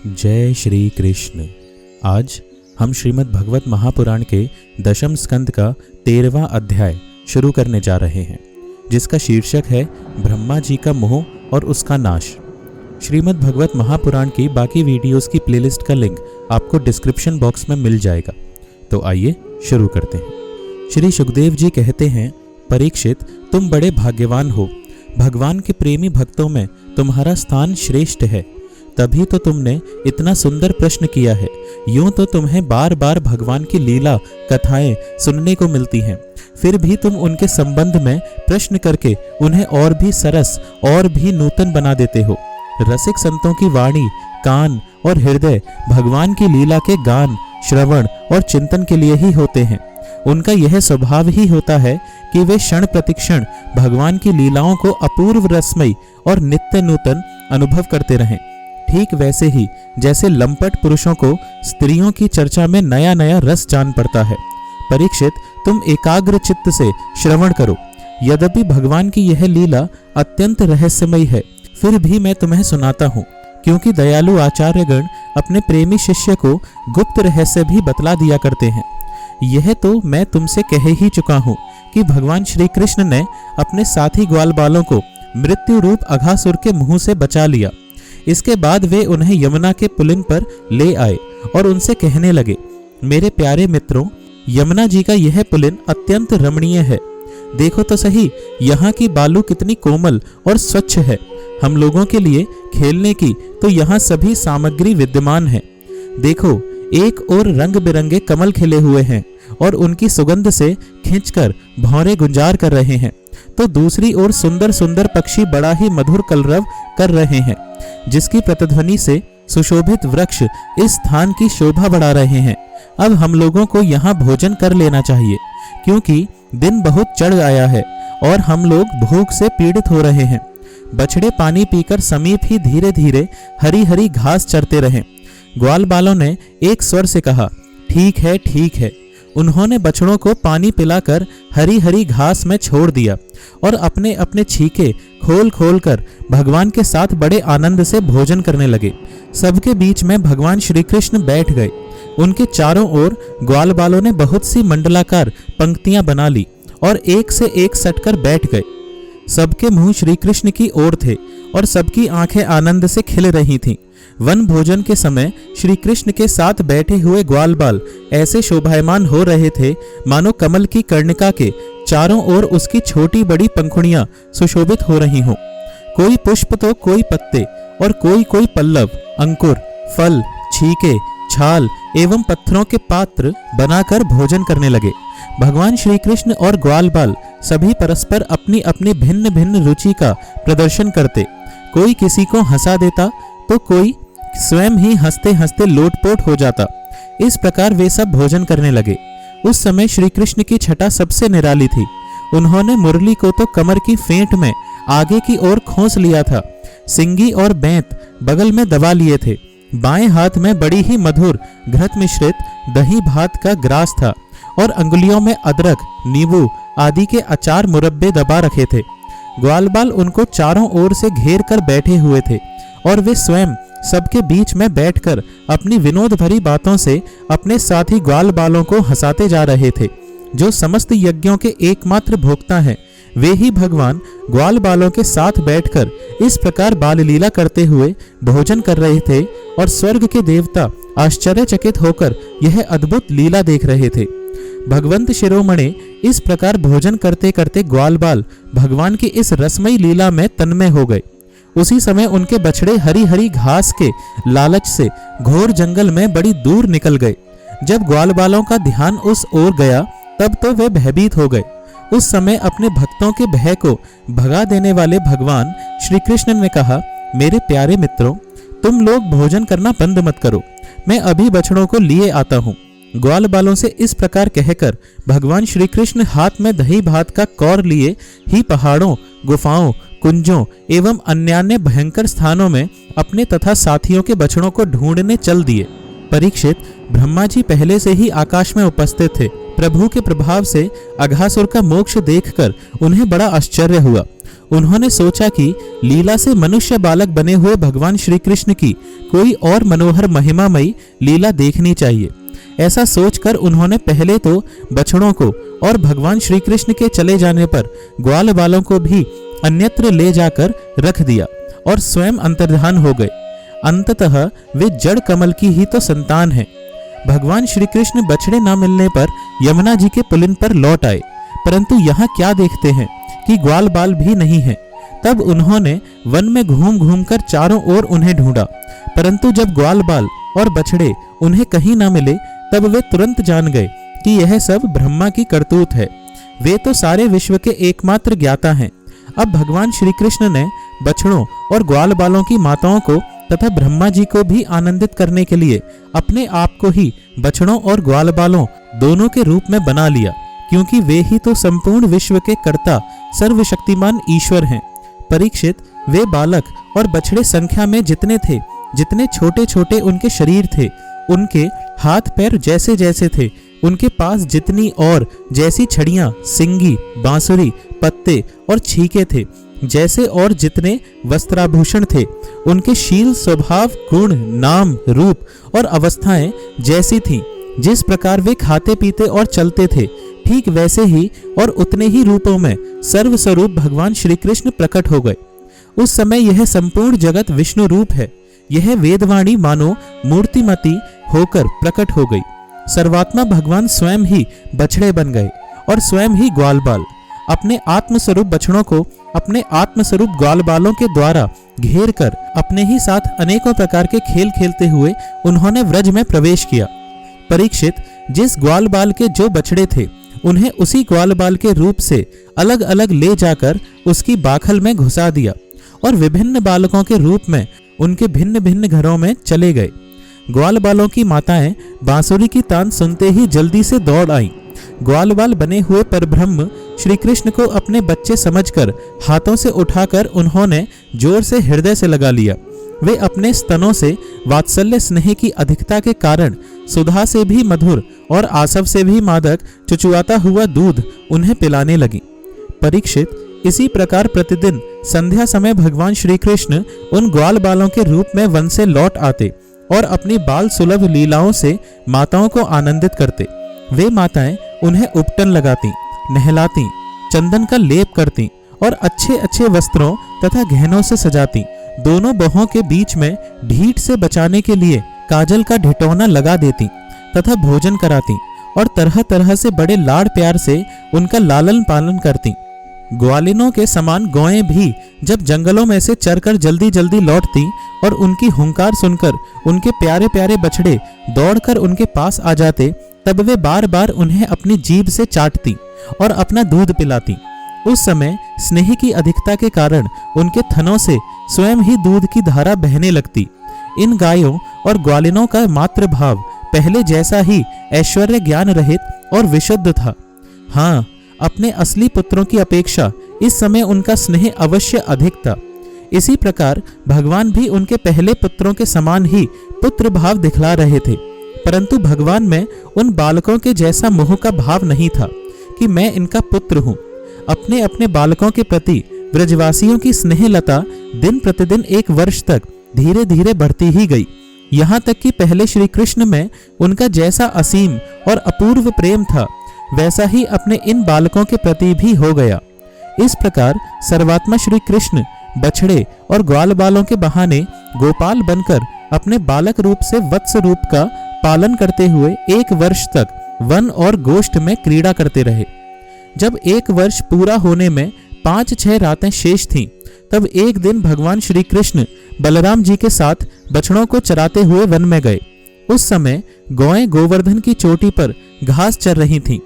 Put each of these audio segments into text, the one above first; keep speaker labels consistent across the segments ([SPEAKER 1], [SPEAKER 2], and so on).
[SPEAKER 1] जय श्री कृष्ण। आज हम श्रीमद् भगवत महापुराण के दशम स्कंद का 13वां अध्याय शुरू करने जा रहे हैं, जिसका शीर्षक है ब्रह्मा जी का मोह और उसका नाश। श्रीमद् भगवत महापुराण की बाकी वीडियोस की प्लेलिस्ट का लिंक आपको डिस्क्रिप्शन बॉक्स में मिल जाएगा। तो आइए शुरू करते हैं। श्री सुखदेव जी कहते हैं, परीक्षित, तुम बड़े भाग्यवान हो। भगवान के प्रेमी भक्तों में तुम्हारा स्थान श्रेष्ठ है, तभी तो तुमने इतना सुंदर प्रश्न किया है। यूं तो तुम्हें बार बार भगवान की लीला कथाएं सुनने को मिलती हैं, फिर भी तुम उनके संबंध में प्रश्न करके उन्हें और भी सरस और भी नूतन बना देते हो। रसिक संतों की वाणी, कान और हृदय भगवान की लीला के गान, श्रवण और चिंतन के लिए ही होते हैं। उनका यह स्वभाव ही होता है कि वे क्षण प्रतिक्षण भगवान की लीलाओं को अपूर्व रसमयी और नित्य नूतन अनुभव करते रहें। ठीक वैसे ही जैसे लंपट पुरुषों को स्त्रियों की चर्चा में नया नया रस जान पड़ता है। परीक्षित, तुम एकाग्र चित्त से श्रवण करो। यद्यपि भगवान की यह लीला अत्यंत रहस्यमयी है, फिर भी मैं तुम्हें सुनाता हूँ, क्योंकि दयालु आचार्यगण अपने प्रेमी शिष्य को गुप्त रहस्य भी बतला दिया करते हैं। यह तो मैं तुमसे कह ही चुका हूँ कि भगवान श्री कृष्ण ने अपने साथी ग्वाल बालों को मृत्यु रूप अघासुर के मुंह से बचा लिया। इसके बाद वे उन्हें यमुना के पुलिन पर ले आए और उनसे कहने लगे, मेरे प्यारे मित्रों, यमुना जी का यह पुलिन अत्यंत रमणीय है। देखो तो सही, यहाँ की बालू कितनी कोमल और स्वच्छ है। हम लोगों के लिए खेलने की तो यहाँ सभी सामग्री विद्यमान है। देखो, एक ओर रंग बिरंगे कमल खिले हुए हैं और उनकी सुगंध से खींचकर भौरे गुंजार कर रहे हैं, तो दूसरी ओर सुंदर सुंदर पक्षी बड़ा ही मधुर कलरव कर रहे हैं, जिसकी प्रतिध्वनि से सुशोभित वृक्ष इस स्थान की शोभा बढ़ा रहे हैं। अब हम लोगों को यहाँ भोजन कर लेना चाहिए, क्योंकि दिन बहुत चढ़ आया है और हम लोग भूख से पीड़ित हो रहे हैं। बछड़े पानी पीकर समीप ही धीरे धीरे हरी हरी घास चरते रहें। ग्वाल बालों ने एक स्वर से कहा, ठीक है, ठीक है। उन्होंने बछड़ों को पानी पिलाकर हरी हरी घास में छोड़ दिया और अपने अपने छीके खोल खोल कर भगवान के साथ बड़े आनंद से भोजन करने लगे। सबके बीच में भगवान श्री कृष्ण बैठ गए। उनके चारों ओर ग्वाल बालों ने बहुत सी मंडलाकार पंक्तियां बना ली और एक से एक सटकर बैठ गए। सबके मुंह श्री कृष्ण की ओर थे और सबकी आंखें आनंद से खिल रही थीं। वन भोजन के समय श्री कृष्ण के साथ बैठे हुए ग्वाल बाल ऐसे शोभायमान हो रहे थे मानो कमल की कर्णिका के चारों ओर उसकी छोटी बड़ी पंखुड़ियां सुशोभित हो रही हों। कोई पुष्प तो कोई पत्ते और कोई कोई पल्लव, अंकुर, फल, छीके, छाल एवं पत्थरों के पात्र बनाकर भोजन करने लगे। भगवान श्री कृष्ण और ग्वाल बाल सभी परस्पर अपनी अपनी भिन्न भिन्न रुचि का प्रदर्शन करते। कोई किसी को हंसा देता तो कोई स्वयं ही हंसते हंसते लोटपोट हो जाता। इस प्रकार वे सब भोजन करने लगे। उस समय श्री कृष्ण की छटा सबसे निराली थी। उन्होंने मुरली को तो कमर की फेंट में आगे की ओर खोस लिया था। सिंगी और बैंत बगल में दबा लिए थे। बाएं हाथ में बड़ी ही मधुर घृत मिश्रित दही भात का ग्रास था और अंगुलियों में अदरक, नींबू आदि के अचार मुरब्बे दबा रखे थे। ग्वाल बाल उनको चारों ओर से घेर कर बैठे हुए थे और वे स्वयं सबके बीच में बैठकर अपनी विनोद भरी बातों से अपने साथी ग्वाल बालों को हंसाते जा रहे थे। जो समस्त यज्ञों के एकमात्र भोक्ता हैं, वे ही भगवान ग्वाल बालों के साथ बैठकर इस प्रकार बाल लीला करते हुए भोजन कर रहे थे और स्वर्ग के देवता आश्चर्यचकित होकर यह अद्भुत लीला देख रहे थे। भगवंत शिरोमणि इस प्रकार भोजन करते करते ग्वाल बाल भगवान की इस रसमयी लीला में तन्मय हो गए। उसी समय उनके बछड़े हरी हरी घास के लालच से घोर जंगल में बड़ी दूर निकल गए। जब ग्वाल बालों का ध्यान उस ओर गया, तब तो वे भयभीत हो गए। उस समय अपने भक्तों के भय को भगा देने वाले भगवान श्री कृष्ण ने कहा, मेरे प्यारे मित्रों, तुम लोग भोजन करना बंद मत करो, मैं अभी बछड़ों को लिए आता हूँ। ग्वाल बालों से इस प्रकार कहकर भगवान श्री कृष्ण हाथ में दही भात का कौर लिए ही पहाड़ों, गुफाओं, कुंजों एवं अन्यान्य भयंकर स्थानों में अपने तथा साथियों के बछड़ों को ढूंढने चल दिए। परीक्षित, ब्रह्मा जी पहले से ही आकाश में उपस्थित थे। प्रभु के प्रभाव से अघासुर का मोक्ष देखकर उन्हें बड़ा आश्चर्य हुआ। उन्होंने सोचा कि लीला से मनुष्य बालक बने हुए भगवान श्री कृष्ण की कोई और मनोहर महिमामयी लीला देखनी चाहिए। ऐसा सोचकर उन्होंने पहले तो बछड़ों को और भगवान श्री कृष्ण के चले जाने पर ग्वाल बालों को भी अन्यत्र ले जाकर रख दिया और स्वयं अंतर्धान हो गए। अंततः वे जड़ कमल की ही तो संतान हैं। भगवान श्री कृष्ण बछड़े न मिलने पर यमुना जी के पुलिन पर लौट आए, परंतु यहाँ क्या देखते हैं कि ग्वाल बाल भी नहीं है। तब उन्होंने वन में घूम घूम कर चारों ओर उन्हें ढूंढा, परंतु जब ग्वाल बाल और बछड़े उन्हें कहीं न मिले तब वे तुरंत जान गए कि यह सब ब्रह्मा की करतूत है। वे तो सारे विश्व के एकमात्र ज्ञाता हैं। अब भगवान श्री कृष्ण ने बछड़ों और ग्वाल बालों की माताओं को तथा ब्रह्मा जी को भी आनंदित करने के लिए अपने आप को ही बछड़ों और ग्वाल बालों दोनों के रूप में बना लिया, क्योंकि वे ही तो संपूर्ण विश्व के कर्ता सर्वशक्तिमान ईश्वर हैं। परीक्षित, वे बालक और बछड़े संख्या में जितने थे, जितने छोटे छोटे उनके शरीर थे, उनके हाथ पैर जैसे जैसे थे, उनके पास जितनी और जैसी छड़ियां, सिंगी, बांसुरी, पत्ते और छीके थे, जैसे और जितने वस्त्राभूषण थे, उनके शील, स्वभाव, गुण, नाम, रूप और अवस्थाएं जैसी थीं। जिस प्रकार वे खाते पीते और चलते थे, ठीक वैसे ही और उतने ही रूपों में सर्वस्वरूप भगवान श्री कृष्ण प्रकट हो गए। उस समय यह संपूर्ण जगत विष्णु रूप है। यह वेदवाणी मानो मूर्तिमती होकर प्रकट हो गई। सर्वात्मा भगवान स्वयं ही बछड़े बन गए और स्वयं ही ग्वाल बाल। अपने आत्मस्वरूप बछड़ों को अपने आत्मस्वरूप ग्वाल बालों के द्वारा घेर कर अपने ही साथ अनेकों प्रकार के खेल खेलते हुए उन्होंने व्रज में प्रवेश किया। परीक्षित, जिस ग्वाल बाल के जो बछड़े थे, उन्हें उसी ग्वाल बाल के रूप से अलग अलग ले जाकर उसकी बाखल में घुसा दिया और विभिन्न बालकों के रूप में उनके भिन्न भिन्न घरों में चले गए। ग्वाल बालों की माताएं बांसुरी की तान सुनते ही जल्दी से दौड़ आईं। ग्वाल बाल बने हुए परब्रह्म श्री कृष्ण को अपने बच्चे समझकर हाथों से उठाकर उन्होंने जोर से हृदय से लगा लिया। वे अपने स्तनों से वात्सल्य स्नेह की अधिकता के कारण सुधा से भी मधुर और आसव से भी मादक चुचुआता हुआ दूध उन्हें पिलाने लगी। परीक्षित, इसी प्रकार प्रतिदिन संध्या समय भगवान श्री कृष्ण उन ग्वाल बालों के रूप में वन से लौट आते और अपनी बाल सुलभ लीलाओं से माताओं को आनंदित करते। वे माताएं उन्हें उपटन लगाती, नहलाती, चंदन का लेप करती और अच्छे अच्छे वस्त्रों तथा गहनों से सजाती। दोनों बहों के बीच में ढीठ से बचाने के लिए काजल का ढिटौना लगा देती तथा भोजन कराती और तरह तरह से बड़े लाड़ प्यार से उनका लालन पालन करती। ग्वालिनों के समान गौएं भी जब जंगलों में से चरकर जल्दी जल्दी लौटती और उनकी हुंकार सुनकर उनके प्यारे प्यारे बछड़े दौड़कर उनके पास आ जाते, तब वे बार बार उन्हें अपनी जीभ से चाटती और अपना दूध पिलाती। उस समय स्नेह की अधिकता के कारण उनके थनों से स्वयं ही दूध की धारा बहने लगती। इन गायों और ग्वालिनों का मातृ भाव पहले जैसा ही ऐश्वर्य ज्ञान रहित और विशुद्ध था। हाँ, अपने असली पुत्रों की अपेक्षा इस समय उनका स्नेह अवश्य अधिक था। इसी प्रकार भगवान भी उनके पहले पुत्रों के समान ही पुत्र भाव दिखला रहे थे, परंतु भगवान में उन बालकों के जैसा मोह का भाव नहीं था कि मैं इनका पुत्र हूँ। अपने अपने बालकों के प्रति ब्रजवासियों की स्नेहलता दिन प्रतिदिन 1 वर्ष तक धीरे धीरे बढ़ती ही गई, यहाँ तक कि पहले श्री कृष्ण में उनका जैसा असीम और अपूर्व प्रेम था, वैसा ही अपने इन बालकों के प्रति भी हो गया। इस प्रकार सर्वात्मा श्री कृष्ण बछड़े और ग्वाल बालों के बहाने गोपाल बनकर अपने बालक रूप से वत्स रूप का पालन करते हुए 1 वर्ष तक वन और गोष्ठ में क्रीड़ा करते रहे। जब 1 वर्ष पूरा होने में 5-6 रातें शेष थीं, तब एक दिन भगवान श्री कृष्ण बलराम जी के साथ बछड़ों को चराते हुए वन में गए। उस समय गौएं गोवर्धन की चोटी पर घास चर रही थीं।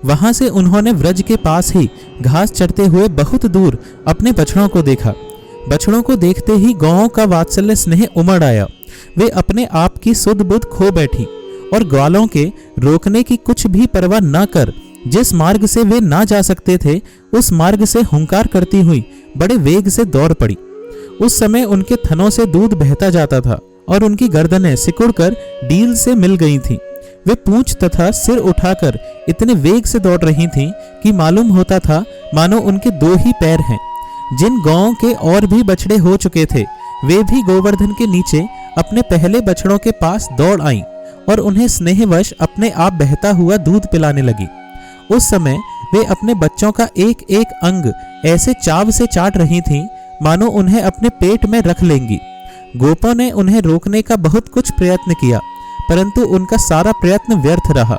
[SPEAKER 1] वहां से उन्होंने व्रज के पास ही घास चरते हुए बहुत दूर अपने बछड़ों को देखा। बछड़ों को देखते ही गौओं का वात्सल्य स्नेह उमड़ आया। वे अपने आप की सुध बुध खो बैठी और ग्वालों के रोकने की कुछ भी परवाह न कर जिस मार्ग से वे ना जा सकते थे, उस मार्ग से हुंकार करती हुई बड़े वेग से दौड़ पड़ी। उस समय उनके थनों से दूध बहता जाता था और उनकी गर्दनें सिकुड़कर डील से मिल गई थीं। वे पूंछ तथा सिर उठाकर इतने वेग से दौड़ रही थीं कि मालूम होता था मानो उनके 2 ही पैर हैं। जिन गांवों के और भी बछड़े हो चुके थे वे भी गोवर्धन के नीचे अपने पहले बछड़ों के पास दौड़ आईं और उन्हें स्नेहवश अपने आप बहता हुआ दूध पिलाने लगी। उस समय वे अपने बच्चों का एक एक अंग ऐसे चाव से चाट रही थीं मानो उन्हें अपने पेट में रख लेंगी। गोपों ने उन्हें रोकने का बहुत कुछ प्रयत्न किया, परंतु उनका सारा प्रयत्न व्यर्थ रहा।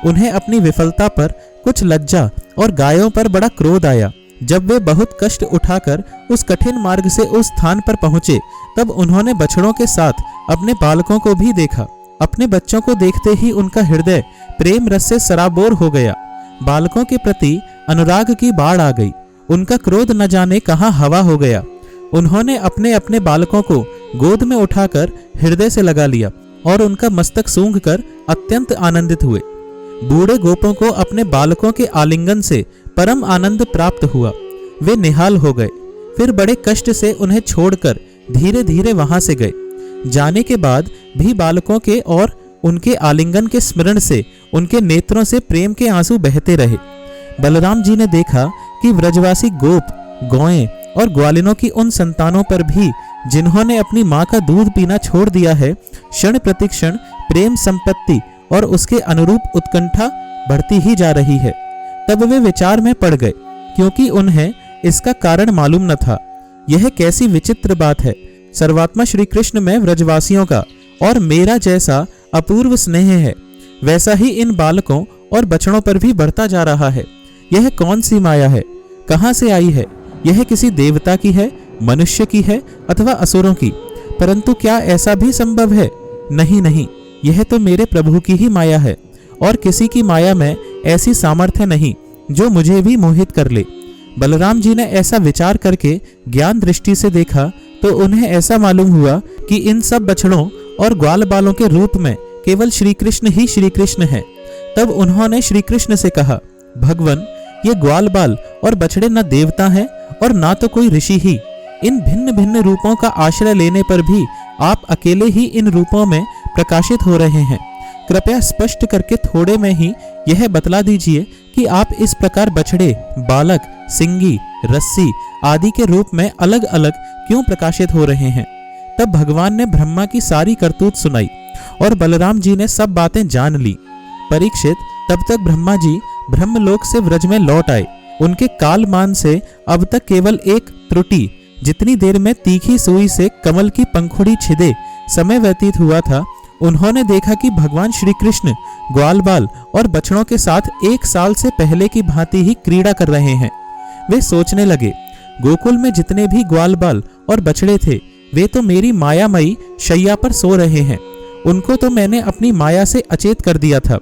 [SPEAKER 1] उन्हें अपनी विफलता पर कुछ लज्जा और गायों पर बड़ा क्रोध आया। जब वे बहुत कष्ट उठाकर उस कठिन मार्ग से उस स्थान पर पहुंचे, तब उन्होंने बछड़ों के साथ अपने बालकों को भी देखा। अपने बच्चों को देखते ही उनका हृदय प्रेम रस से सराबोर हो गया। बालकों के प्रति अनुराग की बाढ़ आ गई। उनका क्रोध न जाने कहाँ हवा हो गया। उन्होंने अपने अपने बालकों को गोद में उठाकर हृदय से लगा लिया और उनका मस्तक सूंघकर अत्यंत आनंदित हुए। बूढ़े गोपों को अपने बालकों के आलिंगन से परम आनंद प्राप्त हुआ। वे निहाल हो गए। फिर बड़े कष्ट से उन्हें छोड़कर धीरे धीरे वहां से गए। जाने के बाद भी बालकों के और उनके आलिंगन के स्मरण से उनके नेत्रों से प्रेम के आंसू बहते रहे। बलराम जी ने देखा कि व्रजवासी गोप, गौएं और ग्वालिनों की उन संतानों पर भी जिन्होंने अपनी मां का दूध पीना छोड़ दिया है, क्षण प्रतिक्षण प्रेम संपत्ति और उसके अनुरूप उत्कंठा बढ़ती ही जा रही है। तब वे विचार में पड़ गए, क्योंकि उन्हें इसका कारण मालूम न था। यह कैसी विचित्र बात है। सर्वात्मा श्री कृष्ण में व्रजवासियों का और मेरा जैसा अपूर्व स्नेह है, वैसा ही इन बालकों और बछड़ों पर भी बढ़ता जा रहा है। यह कौन सी माया है, कहाँ से आई है? यह किसी देवता की है, मनुष्य की है अथवा असुरों की? परंतु क्या ऐसा भी संभव है? नहीं नहीं, यह तो मेरे प्रभु की ही माया है और किसी की माया में ऐसी सामर्थ्य नहीं जो मुझे भी मोहित कर ले। बलराम जी ने ऐसा विचार करके ज्ञान दृष्टि से देखा तो उन्हें ऐसा मालूम हुआ कि इन सब बछड़ों और ग्वाल बालों के रूप में केवल श्री कृष्ण ही श्री कृष्ण है। तब उन्होंने श्री कृष्ण से कहा, भगवन, ये ग्वाल बाल और बछड़े न देवता हैं और ना तो कोई ऋषि ही। इन भिन्न भिन्न रूपों का आश्रय लेने पर भी आप अकेले ही इन रूपों में प्रकाशित हो रहे हैं। कृपया स्पष्ट करके थोड़े में ही यह बतला दीजिए कि आप इस प्रकार बछड़े, बालक, सिंगी, रस्सी आदि के रूप में अलग अलग क्यों प्रकाशित हो रहे हैं। तब भगवान ने ब्रह्मा की सारी करतूत सुनाई और बलराम जी ने सब बातें जान ली। परीक्षित, तब तक ब्रह्मा जी ब्रह्मलोक से व्रज में लौट आए। उनके कालमान से अब तक केवल एक त्रुटि, जितनी देर में तीखी सुई से कमल की पंखुड़ी छिदे समय व्यतीत हुआ था, उन्होंने देखा कि भगवान श्री कृष्ण ग्वाल बाल और बछड़ों के साथ 1 साल से पहले की भांति ही क्रीड़ा कर रहे हैं। वे सोचने लगे, गोकुल में जितने भी ग्वाल बाल और बछड़े थे वे तो मेरी मायामयी शैया पर सो रहे हैं। उनको तो मैंने अपनी माया से अचेत कर दिया था।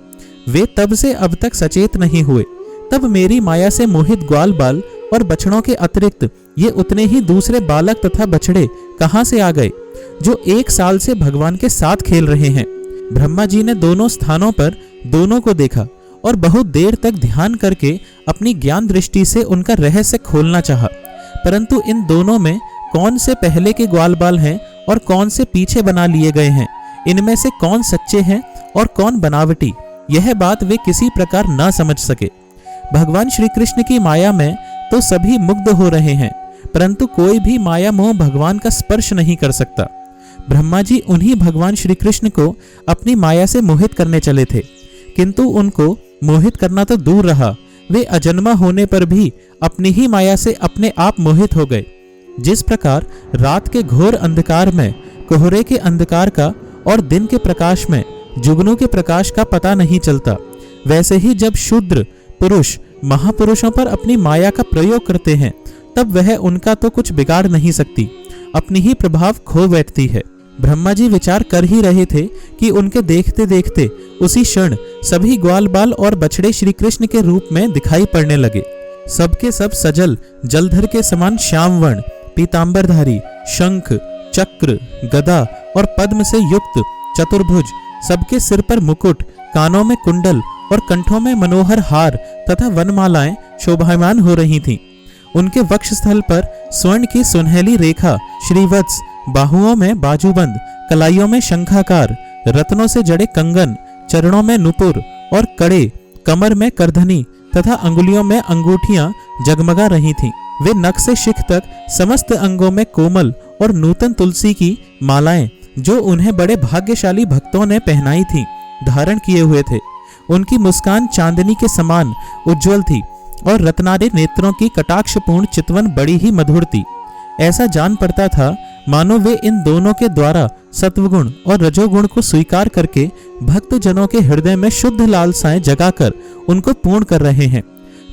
[SPEAKER 1] वे तब से अब तक सचेत नहीं हुए। तब मेरी माया से मोहित ग्वाल बाल और बछड़ों के अतिरिक्त ये उतने ही दूसरे बालक तथा बछड़े कहाँ से आ गए जो 1 साल से भगवान के साथ खेल रहे हैं। ब्रह्मा जी ने दोनों स्थानों पर दोनों को देखा और बहुत देर तक ध्यान करके अपनी ज्ञान दृष्टि से उनका रहस्य खोलना चाहा, परंतु इन दोनों में कौन से पहले के ग्वाल बाल हैं और कौन से पीछे बना लिए गए हैं, इनमें से कौन सच्चे हैं और कौन बनावटी, यह बात वे किसी प्रकार न समझ सके। भगवान श्री कृष्ण की माया में तो सभी मुग्ध हो रहे हैं, परंतु कोई भी माया मोह भगवान का स्पर्श नहीं कर सकता। ब्रह्मा जी उन्हीं भगवान श्री कृष्ण को अपनी माया से मोहित करने चले थे, किंतु उनको मोहित करना तो दूर रहा, वे अजन्मा होने पर भी अपनी ही माया से अपने आप मोहित हो गए। जिस प्रकार रात के घोर अंधकार में कोहरे के अंधकार का और दिन के प्रकाश में जुगनू के प्रकाश का पता नहीं चलता, वैसे ही जब शूद्र पुरुष महापुरुषों पर अपनी माया का प्रयोग करते हैं तब वह उनका तो कुछ बिगाड़ नहीं सकती, अपनी ही प्रभाव खो बैठती है। ब्रह्मा जी विचार कर ही रहे थे कि उनके देखते देखते उसी क्षण सभी ग्वाल बाल और बछड़े श्री कृष्ण के रूप में दिखाई पड़ने लगे। सबके सब सजल जलधर के समान श्याम वर्ण, पीतांबरधारी, शंख, चक्र, गदा और पद्म से युक्त चतुर्भुज, सबके सिर पर मुकुट, कानों में कुंडल और कंठों में मनोहर हार तथा वनमालाएं शोभायमान हो रही थीं। उनके वक्षस्थल पर स्वर्ण की सुनहली रेखा, श्रीवत्स, बाहुओं में बाजूबंद, कलाइयों में शंखाकार, रत्नों से जड़े कंगन, चरणों में नुपुर और कड़े, कमर में करधनी तथा अंगुलियों में अंगूठियां जगमगा रही थीं। वे नख से शिख तक समस्त अंगों में कोमल और नूतन तुलसी की मालाएं, जो उन्हें बड़े भाग्यशाली भक्तों ने पहनाई थीं, धारण किए हुए थे। उनकी मुस्कान चांदनी के समान उज्जवल थी और रत्नारे नेत्रों की कटाक्षपूर्ण चितवन बड़ी ही मधुर थी। ऐसा जान पड़ता था मानो वे इन दोनों के द्वारा सत्वगुण और रजोगुण को स्वीकार करके भक्तजनों के हृदय में शुद्ध लालसाएं जगाकर उनको पूर्ण कर रहे हैं।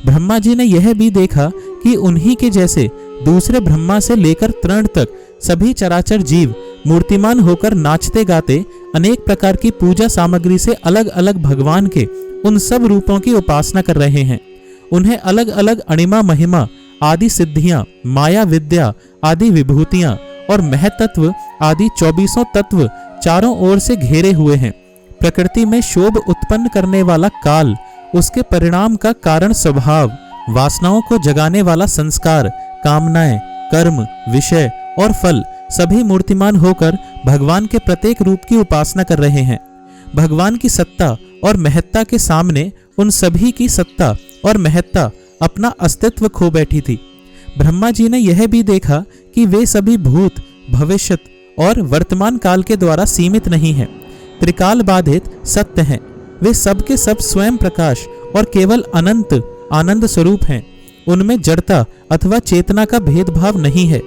[SPEAKER 1] ब्रह्मा जी ने यह भी देखा कि उन्हीं के जैसे दूसरे ब्रह्मा से लेकर तृण तक सभी चराचर जीव मूर्तिमान होकर नाचते गाते अनेक प्रकार की पूजा सामग्री से अलग अलग भगवान के उन सब रूपों की उपासना कर रहे हैं। उन्हें अलग अलग अणिमा महिमा आदि सिद्धियां, माया विद्या आदि विभूतियां और महतत्व आदि 24 तत्व चारों ओर से घेरे हुए हैं। प्रकृति में शोभ उत्पन्न करने वाला काल, उसके परिणाम का कारण स्वभाव, वासनाओं को जगाने वाला संस्कार, कामनाएं, कर्म, विषय और फल सभी मूर्तिमान होकर भगवान के प्रत्येक रूप की उपासना कर रहे हैं। भगवान की सत्ता और महत्ता के सामने उन सभी की सत्ता और महत्ता अपना अस्तित्व खो बैठी थी। ब्रह्मा जी ने यह भी देखा कि वे सभी भूत, भविष्यत और वर्तमान काल के द्वारा सीमित नहीं हैं, त्रिकाल बाधित सत्य हैं। वे सब के सब स्वयं प्रकाश और केवल अनंत आनंद स्वरूप हैं। उनमें जड़ता अथवा चेतना का भेदभाव नहीं है।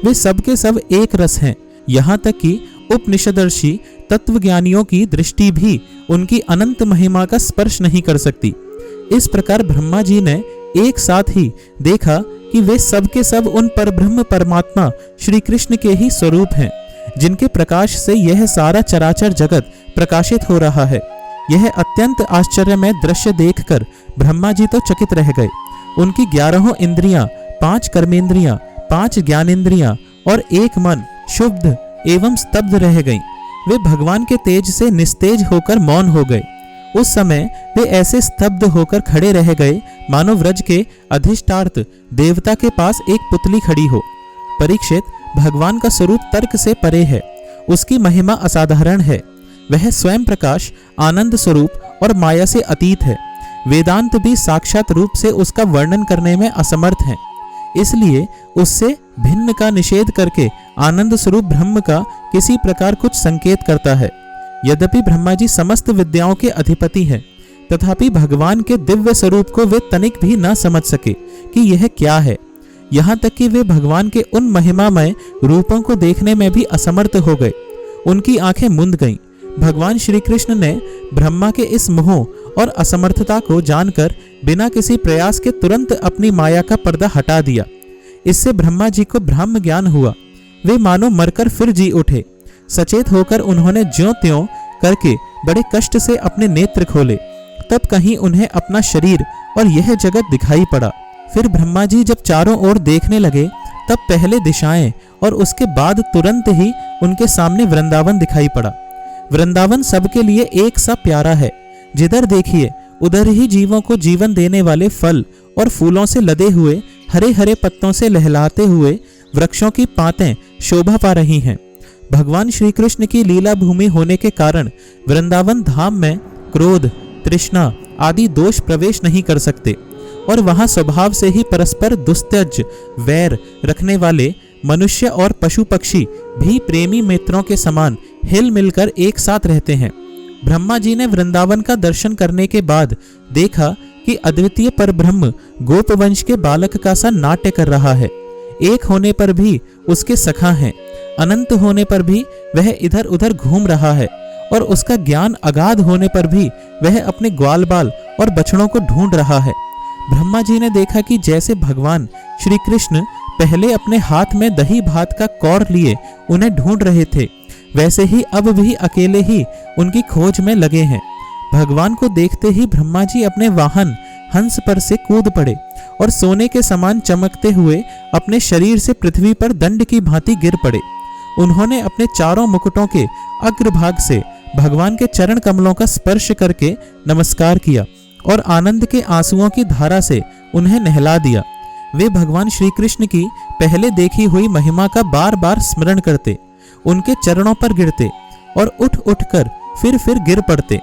[SPEAKER 1] वे सब के सब एक रस हैं। यहाँ तक कि उपनिषदर्शी तत्वज्ञानियों की दृष्टि भी उनकी अनंत महिमा का स्पर्श नहीं कर सकती। इस प्रकार ब्रह्मा जी ने एक साथ ही देखा कि वे सब के सब उन परब्रह्म परमात्मा श्री कृष्ण के ही स्वरूप हैं, जिनके प्रकाश से यह सारा चराचर जगत प्रकाशित हो रहा है। यह अत्यंत आश्चर्यमय दृश्य देखकर ब्रह्मा जी तो चकित रह गए। उनकी 11 इंद्रियां, 5 कर्मेंद्रियां, 5 ज्ञानेंद्रियां और 1 मन शुद्ध एवं स्तब्ध रह गईं। वे भगवान के तेज से निस्तेज होकर मौन हो गए। उस समय वे ऐसे स्तब्ध होकर खड़े रह गए मानो व्रज के अधिष्ठार्थ देवता के पास एक पुतली खड़ी हो। परीक्षित, भगवान का स्वरूप तर्क से परे है। उसकी महिमा असाधारण है। वह स्वयं प्रकाश, आनंद स्वरूप और माया से अतीत है। वेदांत भी साक्षात रूप से उसका वर्णन करने में असमर्थ हैं। इसलिए उससे भिन्न का निषेध करके आनंद स्वरूप ब्रह्म का किसी प्रकार कुछ संकेत करता है। यद्यपि ब्रह्मा जी समस्त विद्याओं के अधिपति हैं, तथापि भगवान के दिव्य स्वरूप को वे तनिक भी न समझ सके कि यह क्या है। यहाँ तक कि वे भगवान के उन महिमामय रूपों को देखने में भी असमर्थ हो गए। उनकी आंखें मुंद गईं। भगवान श्री कृष्ण ने ब्रह्मा के इस मोह और असमर्थता को जानकर बिना किसी प्रयास के तुरंत अपनी माया का पर्दा हटा दिया। इससे ब्रह्मा जी को ब्रह्म ज्ञान हुआ। वे मानो मरकर फिर जी उठे। सचेत होकर उन्होंने ज्यों त्यों करके बड़े कष्ट से अपने नेत्र खोले। तब कहीं उन्हें अपना शरीर और यह जगत दिखाई पड़ा। फिर ब्रह्मा जी जब चारों ओर देखने लगे, तब पहले दिशाएं और उसके बाद तुरंत ही उनके सामने वृंदावन दिखाई पड़ा। वृंदावन सबके लिए एक सा प्यारा है। जिधर देखिए उधर ही जीवों को जीवन देने वाले फल और फूलों से लदे हुए हरे हरे पत्तों से लहलाते हुए वृक्षों की पातें शोभा पा रही हैं। भगवान श्री कृष्ण की लीला भूमि होने के कारण वृंदावन धाम में क्रोध, तृष्णा आदि दोष प्रवेश नहीं कर सकते और वहां स्वभाव से ही परस्पर दुस्त्यज वैर रखने वाले मनुष्य और पशु पक्षी भी प्रेमी मित्रों के समान हिल मिलकर एक साथ रहते हैं। ब्रह्मा जी ने वृंदावन का दर्शन करने के बाद देखा कि अद्वितीय परब्रह्म गोपवंश के बालक का सा नाट्य कर रहा है। एक होने पर भी उसके सखा हैं, अनंत होने पर भी वह इधर उधर घूम रहा है और उसका ज्ञान अगाध होने पर भी वह अपने ग्वाल बाल और बछड़ों को ढूंढ रहा है। ब्रह्मा जी ने देखा कि जैसे भगवान श्री कृष्ण पहले अपने हाथ में दही भात का कौर लिए उन्हें ढूंढ रहे थे, वैसे ही अब भी अकेले ही उनकी खोज में लगे हैं। भगवान को देखते ही ब्रह्मा जी अपने वाहन हंस पर से कूद पड़े और सोने के समान चमकते हुए अपने शरीर से पृथ्वी पर दंड की भांति गिर पड़े। उन्होंने अपने चारों मुकुटों के अग्रभाग से भगवान के चरण कमलों का स्पर्श करके नमस्कार किया और आनंद के आंसुओं की धारा से उन्हें नहला दिया। वे भगवान श्री कृष्ण की पहले देखी हुई महिमा का बार बार स्मरण करते, उनके चरणों पर गिरते और उठ उठकर फिर गिर पड़ते।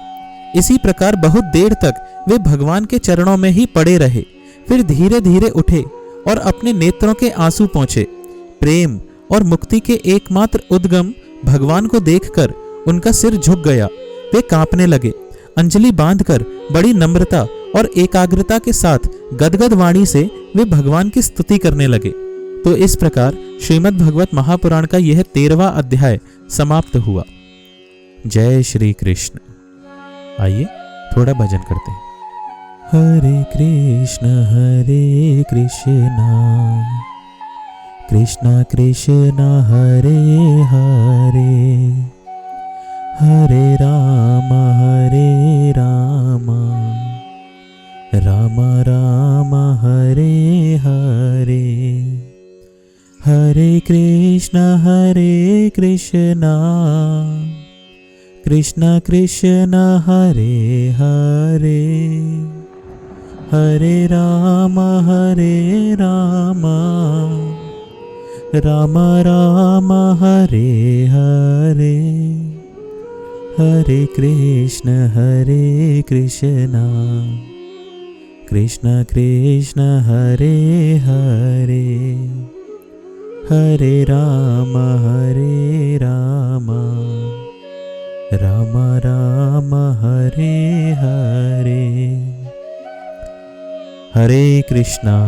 [SPEAKER 1] इसी प्रकार बहुत देर तक वे भगवान के चरणों में ही पड़े रहे। फिर धीरे धीरे उठे और अपने नेत्रों के आंसू पोंछे। प्रेम और मुक्ति के एकमात्र उद्गम भगवान को देखकर उनका सिर झुक गया। वे कांपने लगे। अंजलि बांधकर बड़ी नम्रता और एकाग्रता के साथ गदगद वाणी से वे भगवान की स्तुति करने लगे। तो इस प्रकार श्रीमद् भगवत महापुराण का यह 13वां अध्याय समाप्त हुआ। जय श्री कृष्ण। आइए थोड़ा भजन करते हैं। हरे कृष्ण कृष्ण कृष्ण हरे हरे, हरे राम राम राम हरे हरे, हरे कृष्ण कृष्ण कृष्ण हरे हरे, हरे राम राम राम हरे हरे, हरे कृष्ण कृष्ण कृष्ण हरे हरे, हरे राम राम राम हरे हरे। हरे कृष्णा।